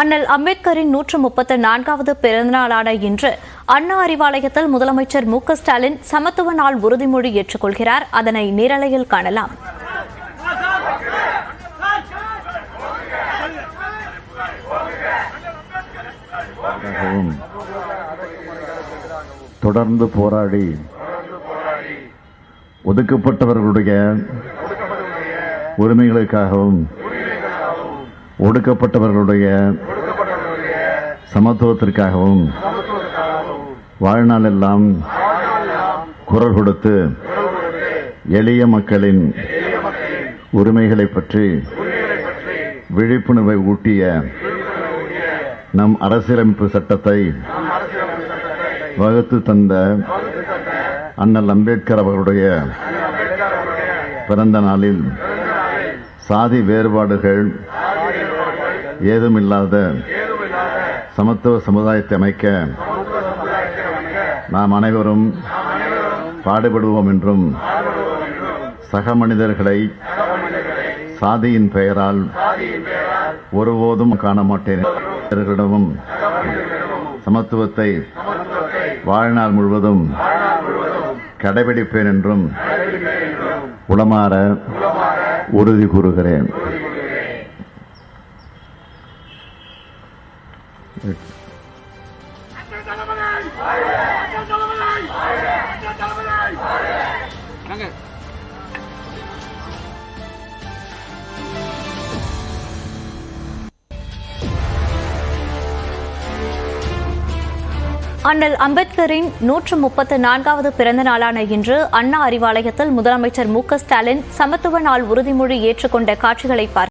அண்ணல் அம்பேத்கரின் 134வது பிறந்தநாளான இன்று அண்ணா அறிவாலயத்தில் முதலமைச்சர் மு.க.ஸ்டாலின் சமத்துவ நாள் உறுதிமொழி ஏற்றுக்கொள்கிறார். அதனை நேரலையில் காணலாம். தொடர்ந்து போராடி ஒதுக்கப்பட்டவர்களுடைய உரிமைகளுக்காகவும் ஒடுக்கப்பட்டவர்களுடைய சமத்துவத்திற்காகவும் வாழ்நாளெல்லாம் குரல் கொடுத்து எளிய மக்களின் உரிமைகளை பற்றி விழிப்புணர்வை ஊட்டிய நம் அரசியலமைப்பு சட்டத்தை வகுத்து தந்த அண்ணல் அம்பேத்கர் அவர்களுடைய பிறந்த நாளில் சாதி வேறுபாடுகள் ஏதுமில்லாத சமத்துவ சமுதாயத்தை அமைக்க நாம் அனைவரும் பாடுபடுவோம் என்றும் சக மனிதர்களை சாதியின் பெயரால் ஒருபோதும் காண மாட்டேன், சமத்துவத்தை வாழ்நாள் முழுவதும் கடைபிடிப்பேன் என்றும் உளமாற உறுதி கூறுகிறேன். அண்ணல் அம்பேத்கரின் 134வது பிறந்த நாளான இன்று அண்ணா அறிவாலயத்தில் முதலமைச்சர் மு.க.ஸ்டாலின் சமத்துவ நாள் உறுதிமொழி ஏற்றுக்கொண்ட காட்சிகளை